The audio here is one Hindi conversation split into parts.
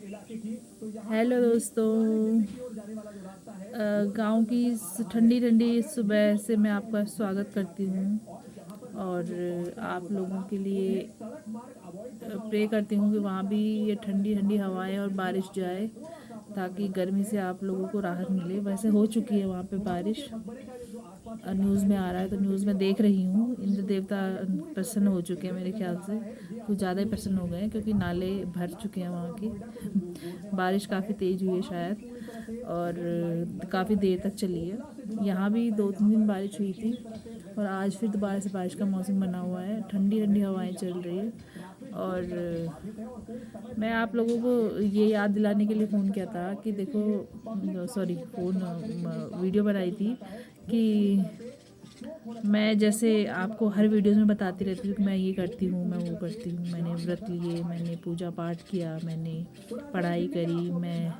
हेलो दोस्तों, गांव की इस ठंडी ठंडी सुबह से मैं आपका स्वागत करती हूँ और आप लोगों के लिए प्रे करती हूँ कि वहाँ भी ये ठंडी ठंडी हवाएं और बारिश जाए ताकि गर्मी से आप लोगों को राहत मिले। वैसे हो चुकी है वहाँ पे बारिश, न्यूज़ में आ रहा है, तो न्यूज़ में देख रही हूँ। इंद्र देवता प्रसन्न हो चुके हैं मेरे ख्याल से, कुछ ज़्यादा ही प्रसन्न हो गए हैं क्योंकि नाले भर चुके हैं वहाँ के। बारिश काफ़ी तेज़ हुई है शायद और काफ़ी देर तक चली है। यहाँ भी 2-3 दिन बारिश हुई थी और आज फिर दोबारा से बारिश का मौसम बना हुआ है, ठंडी ठंडी हवाएं चल रही है। और मैं आप लोगों को ये याद दिलाने के लिए फ़ोन किया था कि देखो, सॉरी, वीडियो बनाई थी कि मैं जैसे आपको हर वीडियोस में बताती रहती हूँ कि मैं ये करती हूँ, मैं वो करती हूँ, मैंने व्रत लिए, मैंने पूजा पाठ किया, मैंने पढ़ाई करी, मैं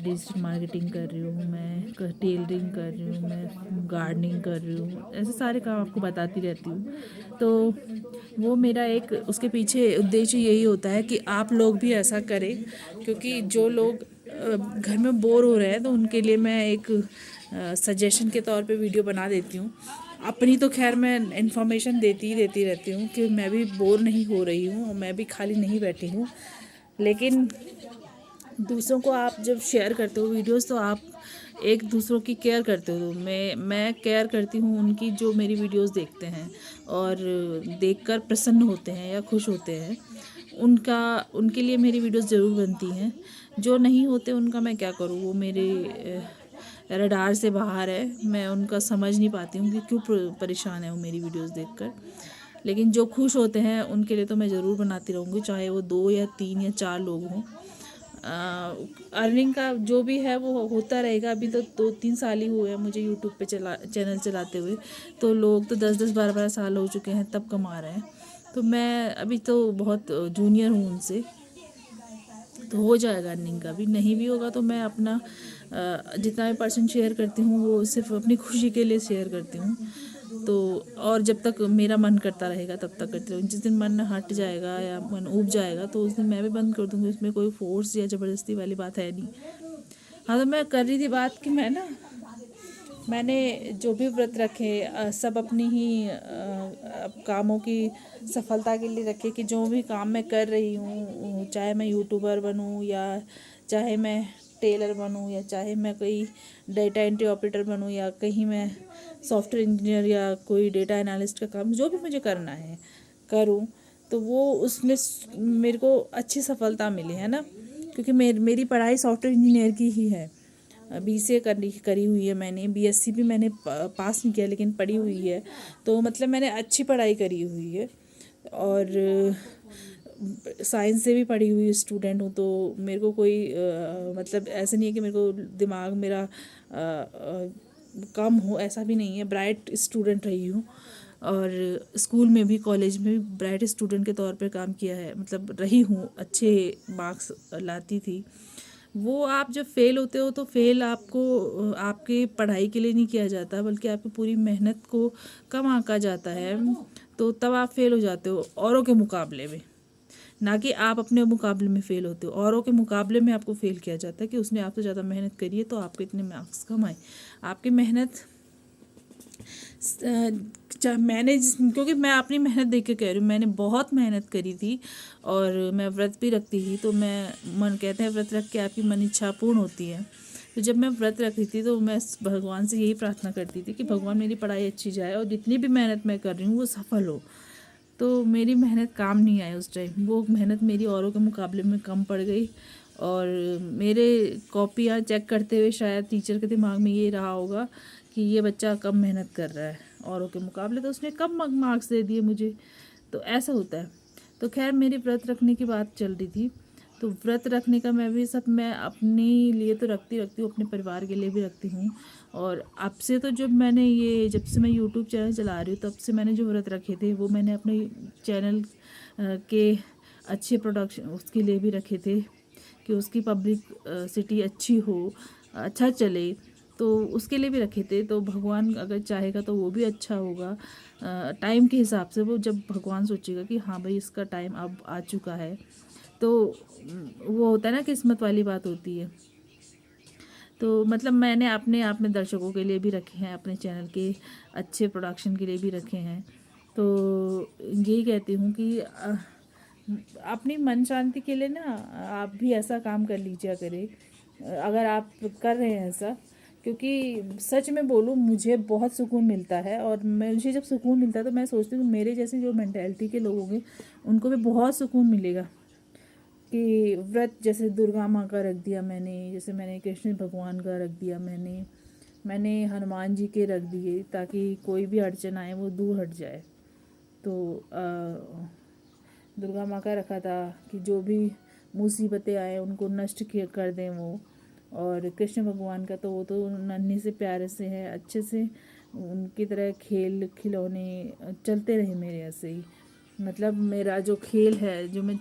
डिजिटल मार्केटिंग कर रही हूँ, मैं टेलरिंग कर रही हूँ, मैं गार्डनिंग कर रही हूँ, ऐसे सारे काम आपको बताती रहती हूँ। तो वो मेरा एक उसके पीछे उद्देश्य यही होता है कि आप लोग भी ऐसा करें, क्योंकि जो लोग घर में बोर हो रहे हैं तो उनके लिए मैं एक सजेशन के तौर पे वीडियो बना देती हूँ। अपनी तो खैर मैं इन्फॉर्मेशन देती रहती हूँ कि मैं भी बोर नहीं हो रही हूँ और मैं भी खाली नहीं बैठी हूँ। लेकिन दूसरों को आप जब शेयर करते हो वीडियोस तो आप एक दूसरों की केयर करते हो। मैं केयर करती हूँ उनकी जो मेरी वीडियोस देखते हैं और देखकर प्रसन्न होते हैं या खुश होते हैं, उनके लिए मेरी वीडियोस ज़रूर बनती हैं। जो नहीं होते उनका मैं क्या करूँ, वो मेरे रडार से बाहर है, मैं उनका समझ नहीं पाती हूँ कि क्यों परेशान है वो मेरी वीडियोस देखकर। लेकिन जो खुश होते हैं उनके लिए तो मैं ज़रूर बनाती रहूँगी, चाहे वो 2 या 3 या 4 लोग हों। अर्निंग का जो भी है वो होता रहेगा। अभी तो 2-3 साल ही हुए हैं मुझे यूट्यूब पे चैनल चलाते हुए, तो लोग तो 10-10 12-12 साल हो चुके हैं तब कमा रहे हैं। तो मैं अभी तो बहुत जूनियर हूँ उनसे, तो हो जाएगा। अर्निंग का भी नहीं भी होगा तो मैं अपना जितना भी पर्सन शेयर करती हूँ वो सिर्फ अपनी खुशी के लिए शेयर करती हूँ। तो और जब तक मेरा मन करता रहेगा तब तक करती रहूँगी। जिस दिन मन हट जाएगा या मन ऊब जाएगा तो उस दिन मैं भी बंद कर दूँगी। उसमें कोई फोर्स या ज़बरदस्ती वाली बात है नहीं। हाँ, तो मैं कर रही थी बात कि मैंने जो भी व्रत रखे सब अपनी ही कामों की सफलता के लिए रखे, कि जो भी काम मैं कर रही हूँ, चाहे मैं यूट्यूबर बनूँ या चाहे मैं टेलर बनूँ या चाहे मैं कोई डेटा एंट्री ऑपरेटर बनूँ या कहीं मैं सॉफ्टवेयर इंजीनियर या कोई डेटा एनालिस्ट का काम जो भी मुझे करना है करूँ, तो वो उसमें मेरे को अच्छी सफलता मिली है ना। क्योंकि मेरी पढ़ाई सॉफ्टवेयर इंजीनियर की ही है। BCA करी हुई है मैंने, BSc भी मैंने पास नहीं किया लेकिन पढ़ी हुई है। तो मतलब मैंने अच्छी पढ़ाई करी हुई है और साइंस से भी पढ़ी हुई स्टूडेंट हूँ। तो मेरे को कोई मतलब ऐसा नहीं है कि मेरे को दिमाग मेरा कम हो, ऐसा भी नहीं है। ब्राइट स्टूडेंट रही हूँ और स्कूल में भी कॉलेज में भी ब्राइट स्टूडेंट के तौर पर काम किया है, मतलब रही हूँ, अच्छे मार्क्स लाती थी। वो आप जब फेल होते हो तो फेल आपको आपके पढ़ाई के लिए नहीं किया जाता बल्कि आपकी पूरी मेहनत को कम आंका जाता है। तो तब आप फेल हो जाते हो औरों के मुकाबले में, ना कि आप अपने मुकाबले में फ़ेल होते हो। औरों के मुकाबले में आपको फ़ेल किया जाता है कि उसने आपसे ज़्यादा मेहनत करी है तो आपको इतने मार्क्स कम आए। आपकी मेहनत क्योंकि मैं अपनी मेहनत देख के कह रही हूँ, मैंने बहुत मेहनत करी थी और मैं व्रत भी रखती थी। तो मन कहते हैं व्रत रख के आपकी मन इच्छा पूर्ण होती है। तो जब मैं व्रत रख रही थी तो मैं भगवान से यही प्रार्थना करती थी कि भगवान मेरी पढ़ाई अच्छी जाए और जितनी भी मेहनत मैं कर रही हूँ वो सफल हो। तो मेरी मेहनत काम नहीं आई उस टाइम, वो मेहनत मेरी औरों के मुकाबले में कम पड़ गई और मेरे कॉपियाँ चेक करते हुए शायद टीचर के दिमाग में ये रहा होगा कि ये बच्चा कम मेहनत कर रहा है औरों के मुकाबले, तो उसने कम मार्क्स दे दिए मुझे। तो ऐसा होता है। तो खैर मेरी व्रत रखने की बात चल रही थी, तो व्रत रखने का मैं अपने लिए तो रखती हूँ, अपने परिवार के लिए भी रखती हूँ। और अब से तो जब से मैं यूट्यूब चैनल चला रही हूँ तब से मैंने जो व्रत रखे थे वो मैंने अपने चैनल के अच्छे प्रोडक्शन उसके लिए भी रखे थे कि उसकी पब्लिसिटी अच्छी हो, अच्छा चले, तो उसके लिए भी रखे थे। तो भगवान अगर चाहेगा तो वो भी अच्छा होगा टाइम के हिसाब से। वो जब भगवान सोचेगा कि हाँ भाई इसका टाइम अब आ चुका है तो वो होता है ना, किस्मत वाली बात होती है। तो मतलब मैंने अपने आप में दर्शकों के लिए भी रखे हैं, अपने चैनल के अच्छे प्रोडक्शन के लिए भी रखे हैं। तो यही कहती हूँ कि अपनी मन शांति के लिए ना आप भी ऐसा काम कर लीजिए करें, अगर आप कर रहे हैं ऐसा। क्योंकि सच में बोलूँ, मुझे बहुत सुकून मिलता है, और मुझे जब सुकून मिलता है तो मैं सोचती हूँ मेरे जैसे जो मेंटालिटी के लोग होंगे उनको भी बहुत सुकून मिलेगा। कि व्रत जैसे दुर्गा माँ का रख दिया मैंने, जैसे मैंने कृष्ण भगवान का रख दिया, मैंने हनुमान जी के रख दिए, ताकि कोई भी अड़चन आए वो दूर हट जाए। तो दुर्गा माँ का रखा था कि जो भी मुसीबतें आए उनको नष्ट कर दें वो। और कृष्ण भगवान का तो वो तो नन्हे से प्यारे से है, अच्छे से उनकी तरह खेल खिलौने चलते रहे मेरे ऐसे ही। मतलब मेरा जो खेल है, जो मैं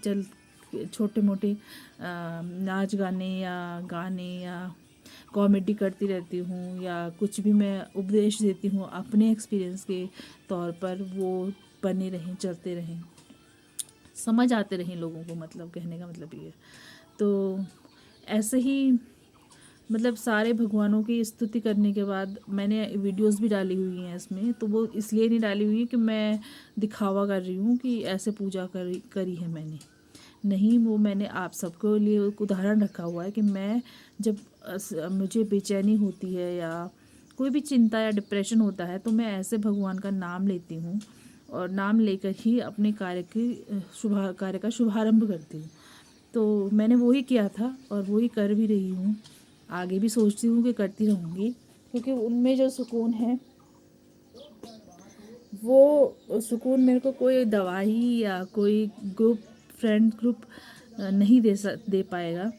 छोटे मोटे नाच गाने या कॉमेडी करती रहती हूँ, या कुछ भी मैं उपदेश देती हूँ अपने एक्सपीरियंस के तौर पर, वो बने रहें, चलते रहें, समझ आते रहें लोगों को, मतलब कहने का मतलब ये है। तो ऐसे ही मतलब सारे भगवानों की स्तुति करने के बाद मैंने वीडियोस भी डाली हुई हैं इसमें। तो वो इसलिए नहीं डाली हुई है कि मैं दिखावा कर रही हूँ कि ऐसे पूजा करी है मैंने, नहीं। वो मैंने आप सबके लिए एक उदाहरण रखा हुआ है कि मैं जब मुझे बेचैनी होती है या कोई भी चिंता या डिप्रेशन होता है, तो मैं ऐसे भगवान का नाम लेती हूँ, और नाम लेकर ही अपने कार्य का शुभारंभ करती हूँ। तो मैंने वही किया था और वही कर भी रही हूँ, आगे भी सोचती हूँ कि करती रहूँगी। क्योंकि उनमें जो सुकून है, वो सुकून मेरे को कोई दवाई या कोई फ्रेंड ग्रुप नहीं दे पाएगा।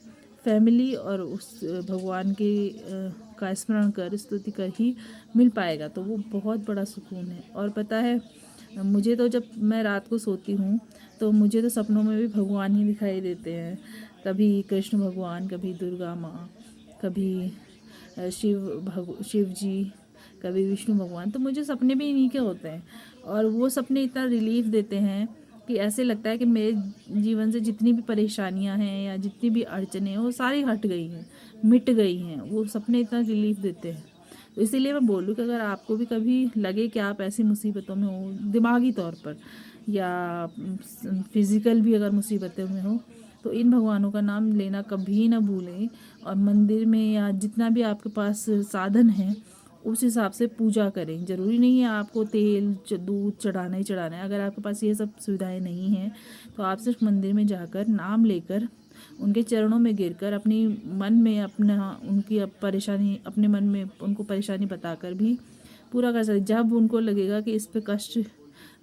फैमिली और उस भगवान के का स्मरण कर, स्तुति कर ही मिल पाएगा। तो वो बहुत बड़ा सुकून है। और पता है, मुझे तो जब मैं रात को सोती हूँ तो मुझे तो सपनों में भी भगवान ही दिखाई देते हैं। कभी कृष्ण भगवान, कभी दुर्गा माँ, कभी शिव जी, कभी विष्णु भगवान। तो मुझे सपने भी इन्हीं के होते हैं, और वो सपने इतना रिलीफ देते हैं कि ऐसे लगता है कि मेरे जीवन से जितनी भी परेशानियां हैं या जितनी भी अड़चनें हैं वो सारी हट गई हैं, मिट गई हैं। वो सपने इतना रिलीफ देते हैं। तो इसीलिए मैं बोलूँ कि अगर आपको भी कभी लगे कि आप ऐसी मुसीबतों में हो, दिमागी तौर पर या फिज़िकल भी अगर मुसीबतों में हो, तो इन भगवानों का नाम लेना कभी ना भूलें। और मंदिर में या जितना भी आपके पास साधन है उस हिसाब से पूजा करें। ज़रूरी नहीं है आपको तेल दूध चढ़ाना ही चढ़ाना है। अगर आपके पास ये सब सुविधाएं नहीं हैं तो आप सिर्फ मंदिर में जाकर नाम लेकर उनके चरणों में गिरकर अपनी मन में उनकी परेशानी, अपने मन में उनको परेशानी बताकर भी पूरा कर सकते। जब उनको लगेगा कि इस पे कष्ट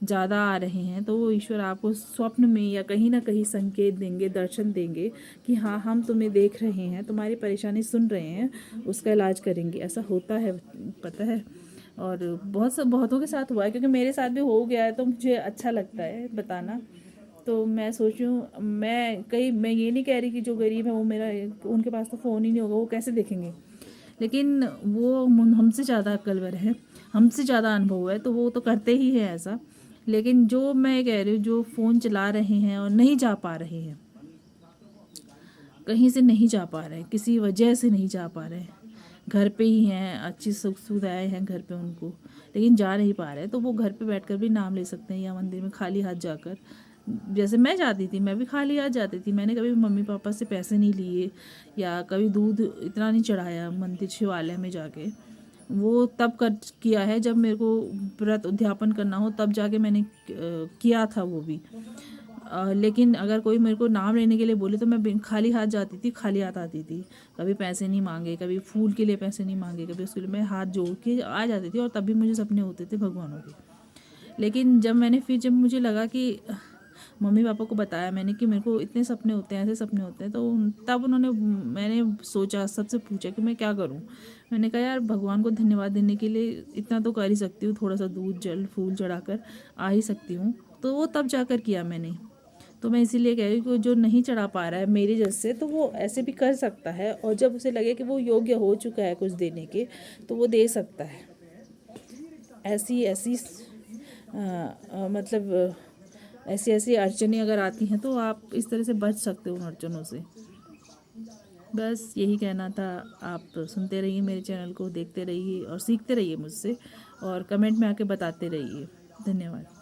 ज़्यादा आ रहे हैं तो वो ईश्वर आपको स्वप्न में या कहीं ना कहीं संकेत देंगे, दर्शन देंगे कि हाँ, हम तुम्हें देख रहे हैं, तुम्हारी परेशानी सुन रहे हैं, उसका इलाज करेंगे। ऐसा होता है, पता है। और बहुतों के साथ हुआ है, क्योंकि मेरे साथ भी हो गया है, तो मुझे अच्छा लगता है बताना। तो मैं सोच रही हूँ, मैं ये नहीं कह रही कि जो गरीब है वो उनके पास तो फ़ोन ही नहीं होगा, वो कैसे देखेंगे। लेकिन वो हमसे ज़्यादा अक्लवर है, हमसे ज़्यादा अनुभव है, तो वो तो करते ही है ऐसा। लेकिन जो मैं कह रही हूँ, जो फ़ोन चला रहे हैं और नहीं जा पा रहे हैं, कहीं से नहीं जा पा रहे, किसी वजह से नहीं जा पा रहे, घर पे ही हैं, अच्छी सुख सुविधाएँ हैं घर पे उनको, लेकिन जा नहीं पा रहे, तो वो घर पे बैठकर भी नाम ले सकते हैं, या मंदिर में खाली हाथ जाकर। जैसे मैं जाती थी, मैं भी खाली हाथ जाती थी। मैंने कभी मम्मी पापा से पैसे नहीं लिए या कभी दूध इतना नहीं चढ़ाया मंदिर शिवालय में जाके। वो तब किया है जब मेरे को व्रत उद्यापन करना हो, तब जाके मैंने किया था वो भी। लेकिन अगर कोई मेरे को नाम लेने के लिए बोले तो मैं खाली हाथ जाती थी, खाली हाथ आती थी। कभी पैसे नहीं मांगे, कभी फूल के लिए पैसे नहीं मांगे, कभी उसके लिए मैं हाथ जोड़ के आ जाती थी, और तब भी मुझे सपने होते थे भगवानों के। लेकिन जब मुझे लगा कि मम्मी पापा को बताया मैंने कि मेरे को इतने सपने होते हैं, ऐसे सपने होते हैं, तो तब मैंने सोचा, सबसे पूछा कि मैं क्या करूं। मैंने कहा यार, भगवान को धन्यवाद देने के लिए इतना तो कर ही सकती हूँ, थोड़ा सा दूध जल फूल चढ़ाकर आ ही सकती हूँ। तो वो तब जाकर किया मैंने। तो मैं इसीलिए कह रही हूँ कि जो नहीं चढ़ा पा रहा है मेरे जैसे, तो वो ऐसे भी कर सकता है, और जब उसे लगे कि वो योग्य हो चुका है कुछ देने के, तो वो दे सकता है। ऐसी ऐसी मतलब ऐसी ऐसी अड़चनें अगर आती हैं तो आप इस तरह से बच सकते हो उन अड़चनों से। बस यही कहना था। आप सुनते रहिए मेरे चैनल को, देखते रहिए और सीखते रहिए मुझसे, और कमेंट में आके बताते रहिए। धन्यवाद।